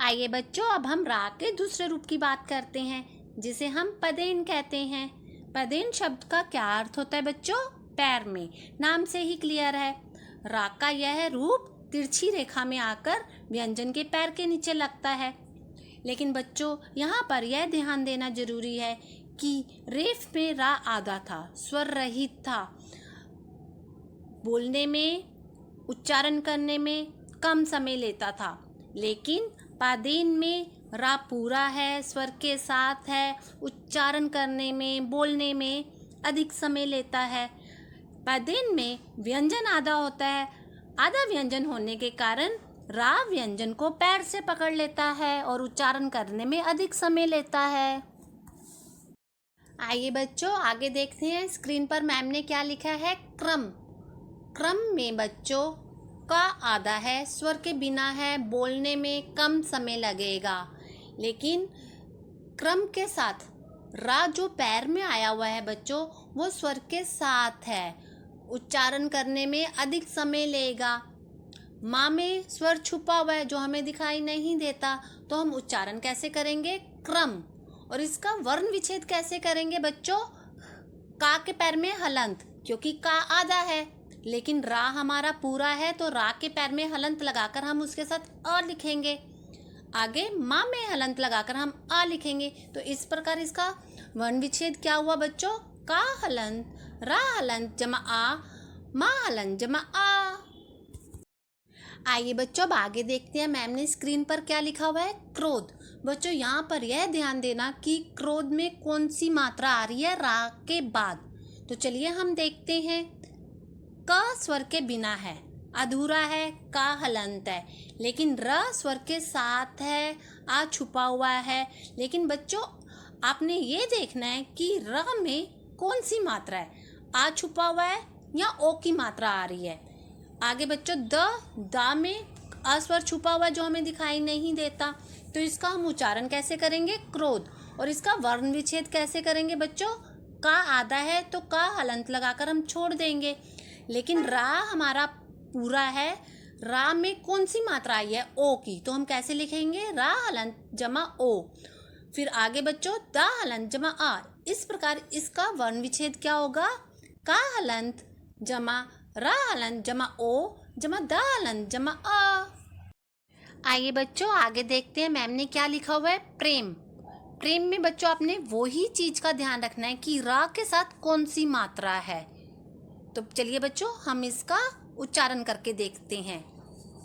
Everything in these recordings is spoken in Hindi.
आइए बच्चों, अब हम रा के दूसरे रूप की बात करते हैं, जिसे हम पदेन कहते हैं। पदेन शब्द का क्या अर्थ होता है बच्चों? पैर में। नाम से ही क्लियर है। रा का यह रूप तिरछी रेखा में आकर व्यंजन के पैर के नीचे लगता है। लेकिन बच्चों, यहाँ पर यह ध्यान देना जरूरी है कि रेफ में रा आधा था, स्वर रहित था। बोलने में, उच्चारण करने में कम समय लेता था। लेकिन पादेन में रा पूरा है, स्वर के साथ है, उच्चारण करने में, बोलने में अधिक समय लेता है। पादेन में व्यंजन आधा होता है। आधा व्यंजन होने के कारण रा व्यंजन को पैर से पकड़ लेता है और उच्चारण करने में अधिक समय लेता है। आइए बच्चों, आगे देखते हैं। स्क्रीन पर मैम ने क्या लिखा है? क्रम। क्रम में बच्चों का आधा है, स्वर के बिना है, बोलने में कम समय लगेगा। लेकिन क्रम के साथ रा जो पैर में आया हुआ है बच्चों, वो स्वर के साथ है, उच्चारण करने में अधिक समय लेगा। माँ में स्वर छुपा हुआ है जो हमें दिखाई नहीं देता, तो हम उच्चारण कैसे करेंगे? क्रम। और इसका वर्ण विच्छेद कैसे करेंगे बच्चों? का के पैर में हलंत, क्योंकि का आधा है लेकिन रा हमारा पूरा है, तो रा के पैर में हलंत लगाकर हम उसके साथ अ लिखेंगे। आगे माँ में हलंत लगाकर हम आ लिखेंगे। तो इस प्रकार इसका वर्ण विच्छेद क्या हुआ बच्चों? का हलंत, रा हलंत जमा आ, माँ हलंत जमा आ। आइए बच्चों, अब आगे देखते हैं। मैम ने स्क्रीन पर क्या लिखा हुआ है? क्रोध। बच्चों, यहाँ पर यह ध्यान देना कि क्रोध में कौन सी मात्रा आ रही है रा के बाद। तो चलिए हम देखते हैं। क स्वर के बिना है, अधूरा है, का हलंत है। लेकिन र स्वर के साथ है, आ छुपा हुआ है। लेकिन बच्चों, आपने ये देखना है कि र में कौन सी मात्रा है, आ छुपा हुआ है या ओ की मात्रा आ रही है। आगे बच्चों, दा में अ स्वर छुपा हुआ है जो हमें दिखाई नहीं देता, तो इसका हम उच्चारण कैसे करेंगे? क्रोध। और इसका वर्ण विच्छेद कैसे करेंगे बच्चों? का आधा है तो का हलंत लगाकर हम छोड़ देंगे। लेकिन रा हमारा पूरा है, रा में कौन सी मात्रा आई है? ओ की, तो हम कैसे लिखेंगे? रा हलंत जमा ओ। फिर आगे बच्चों, दा हलंत जमा आ। इस प्रकार इसका वर्ण विच्छेद क्या होगा? का हलंत जमा रा हलंत जमा ओ जमा दा हलंत जमा आ। आइए बच्चों, आगे देखते हैं। मैम ने क्या लिखा हुआ है? प्रेम। प्रेम में बच्चों आपने वही चीज का ध्यान रखना है कि रा के साथ कौन सी मात्रा है। तो चलिए बच्चों, हम इसका उच्चारण करके देखते हैं।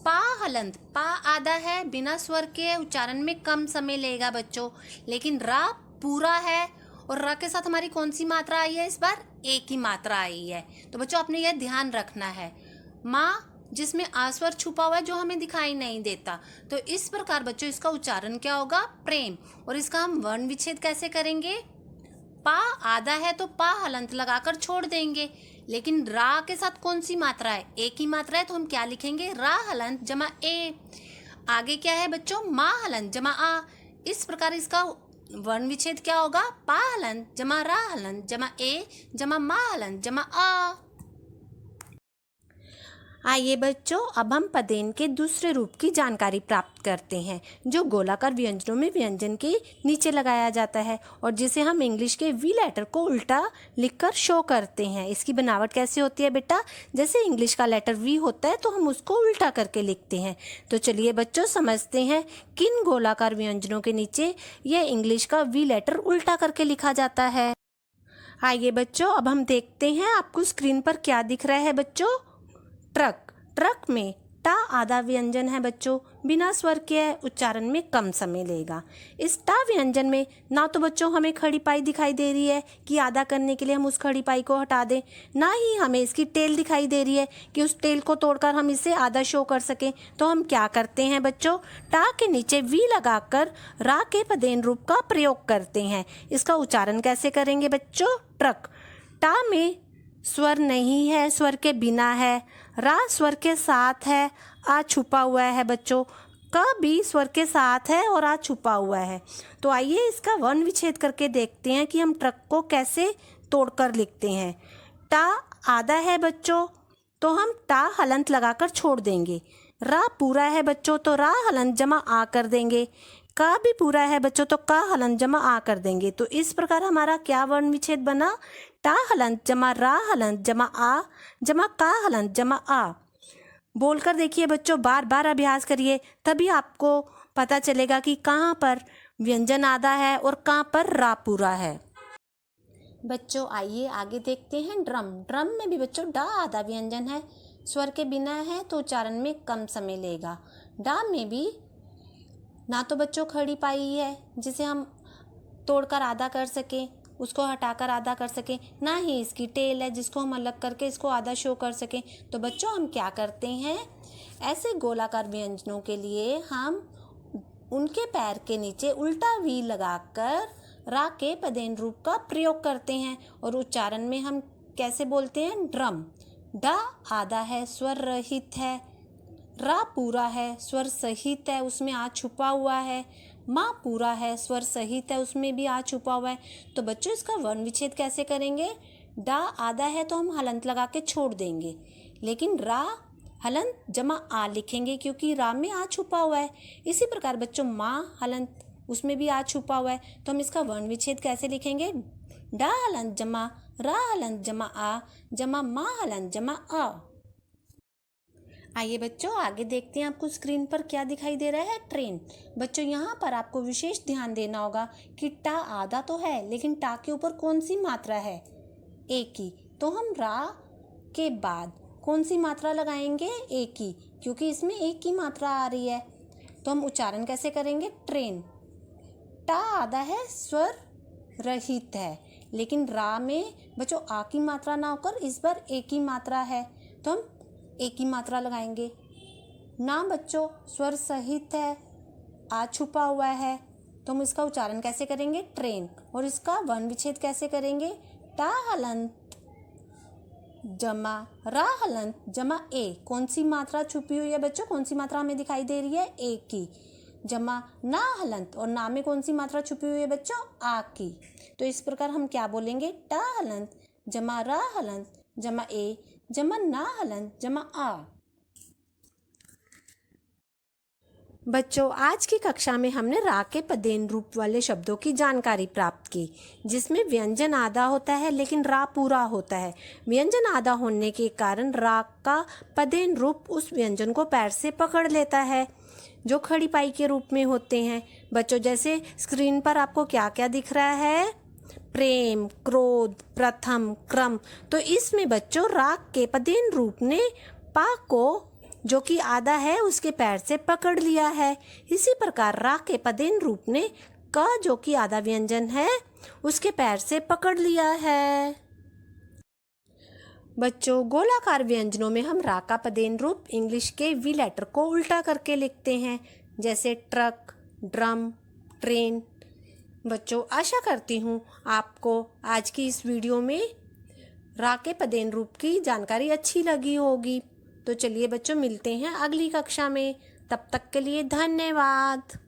पा हलंत, पा आधा है, बिना स्वर के उच्चारण में कम समय लेगा बच्चों। लेकिन रा पूरा है और रा के साथ हमारी कौन सी मात्रा आई है? इस बार ए की मात्रा आई है। तो बच्चों आपने यह ध्यान रखना है। माँ जिसमें आ स्वर छुपा हुआ है जो हमें दिखाई नहीं देता। तो इस प्रकार बच्चों इसका उच्चारण क्या होगा? प्रेम। और इसका हम वर्ण विच्छेद कैसे करेंगे? पा आधा है तो पा हलंत लगाकर छोड़ देंगे। लेकिन रा के साथ कौन सी मात्रा है? ए की मात्रा है, तो हम क्या लिखेंगे? रा हलंत जमा ए। आगे क्या है बच्चों? मा हलंत जमा आ। इस प्रकार इसका वर्ण विच्छेद क्या होगा? पा हलंत जमा रा हलंत जमा ए जमा मा हलंत जमा आ। आइए बच्चों, अब हम पदेन के दूसरे रूप की जानकारी प्राप्त करते हैं, जो गोलाकार व्यंजनों में व्यंजन के नीचे लगाया जाता है और जिसे हम इंग्लिश के वी लेटर को उल्टा लिखकर शो करते हैं। इसकी बनावट कैसे होती है बेटा? जैसे इंग्लिश का लेटर वी होता है तो हम उसको उल्टा करके लिखते हैं। तो चलिए बच्चों समझते हैं किन गोलाकार व्यंजनों के नीचे यह इंग्लिश का वी लेटर उल्टा करके लिखा जाता है। आइए बच्चों, अब हम देखते हैं आपको स्क्रीन पर क्या दिख रहा है बच्चों? ट्रक। ट्रक में टा आधा व्यंजन है बच्चों, बिना स्वर के है, उच्चारण में कम समय लेगा। इस टा व्यंजन में ना तो बच्चों हमें खड़ी पाई दिखाई दे रही है कि आधा करने के लिए हम उस खड़ी पाई को हटा दें, ना ही हमें इसकी टेल दिखाई दे रही है कि उस टेल को तोड़कर हम इसे आधा शो कर सकें। तो हम क्या करते हैं बच्चों? टा के नीचे वी लगाकर रा के पदेन रूप का प्रयोग करते हैं। इसका उच्चारण कैसे करेंगे बच्चों? ट्रक। टा में स्वर नहीं है, स्वर के बिना है। रा स्वर के साथ है, आ छुपा हुआ है बच्चों। क भी स्वर के साथ है और आ छुपा हुआ है। तो आइए इसका वर्ण विच्छेद करके देखते हैं कि हम ट्रक को कैसे तोड़कर लिखते हैं। टा आधा है बच्चों, तो हम टा हलंत लगाकर छोड़ देंगे। रा पूरा है बच्चों तो रा हलंत जमा आ कर देंगे। का भी पूरा है बच्चों तो का हलंत जमा आ कर देंगे। तो इस प्रकार हमारा क्या वर्ण विच्छेद बना? टा हलंत जमा रा हलंत जमा आ जमा का हलंत जमा आ। बोलकर देखिए बच्चों, बार बार अभ्यास करिए, तभी आपको पता चलेगा कि कहाँ पर व्यंजन आधा है और कहाँ पर रा पूरा है। बच्चों आइए आगे देखते हैं ड्रम। ड्रम में भी बच्चों डा आधा व्यंजन है, स्वर के बिना है तो उच्चारण में कम समय लेगा। डा में भी ना तो बच्चों खड़ी पाई है जिसे हम तोड़कर आधा कर सकें, उसको हटाकर आधा कर सकें, ना ही इसकी टेल है जिसको हम अलग करके इसको आधा शो कर सकें। तो बच्चों हम क्या करते हैं, ऐसे गोलाकार व्यंजनों के लिए हम उनके पैर के नीचे उल्टा वी लगाकर रा के पदेन रूप का प्रयोग करते हैं और उच्चारण में हम कैसे बोलते हैं? ड्रम। डा आधा है, स्वर रहित है। रा पूरा है, स्वर सहित है, उसमें आ छुपा हुआ है। माँ पूरा है, स्वर सहित है, उसमें भी आ छुपा हुआ है। तो बच्चों इसका वर्ण विच्छेद कैसे करेंगे? डा आधा है तो हम हलंत लगा के छोड़ देंगे, लेकिन रा हलंत जमा आ लिखेंगे क्योंकि रा में आ छुपा हुआ है। इसी प्रकार बच्चों माँ हलंत, उसमें भी आ छुपा हुआ है, तो हम इसका वर्ण विच्छेद कैसे लिखेंगे? डा हलंत जमा रा हलंत जमा आ जमा माँ हलंत जमा आ। आइए बच्चों आगे देखते हैं आपको स्क्रीन पर क्या दिखाई दे रहा है? ट्रेन। बच्चों यहाँ पर आपको विशेष ध्यान देना होगा कि टा आधा तो है, लेकिन टा के ऊपर कौन सी मात्रा है? एक की। तो हम रा के बाद कौन सी मात्रा लगाएंगे? एक की, क्योंकि इसमें एक की मात्रा आ रही है। तो हम उच्चारण कैसे करेंगे? ट्रेन। टा आधा है, स्वर रहित है, लेकिन रा में बच्चों आ की मात्रा ना होकर इस बार एक की मात्रा है, तो हम एक ही मात्रा लगाएंगे। ना बच्चों स्वर सहित है, आ छुपा हुआ है, तो हम इसका उच्चारण कैसे करेंगे? ट्रेन। और इसका वर्ण विच्छेद कैसे करेंगे? टा हलंत जमा रा हलंत जमा ए। कौन सी मात्रा छुपी हुई है बच्चों? कौन सी मात्रा हमें दिखाई दे रही है? एक की। जमा ना हलंत, और ना में कौन सी मात्रा छुपी हुई है बच्चों? आ की। तो इस प्रकार हम क्या बोलेंगे? टा हलंत जमा रा हलंत जमा ए जमा ना हलंत जमा आ। बच्चों आज की कक्षा में हमने रा के पदेन रूप वाले शब्दों की जानकारी प्राप्त की, जिसमें व्यंजन आधा होता है लेकिन रा पूरा होता है। व्यंजन आधा होने के कारण रा का पदेन रूप उस व्यंजन को पैर से पकड़ लेता है, जो खड़ी पाई के रूप में होते हैं। बच्चों जैसे स्क्रीन पर आपको क्या क्या दिख रहा है? प्रेम, क्रोध, प्रथम, क्रम। तो इसमें बच्चों राग के पदेन रूप ने पा को जो कि आधा है उसके पैर से पकड़ लिया है। इसी प्रकार राग के पदेन रूप ने क जो कि आधा व्यंजन है उसके पैर से पकड़ लिया है। बच्चों गोलाकार व्यंजनों में हम रा का पदेन रूप इंग्लिश के वी लेटर को उल्टा करके लिखते हैं, जैसे ट्रक, ड्रम, ट्रेन। बच्चों आशा करती हूँ आपको आज की इस वीडियो में रा के पदेन रूप की जानकारी अच्छी लगी होगी। तो चलिए बच्चों मिलते हैं अगली कक्षा में, तब तक के लिए धन्यवाद।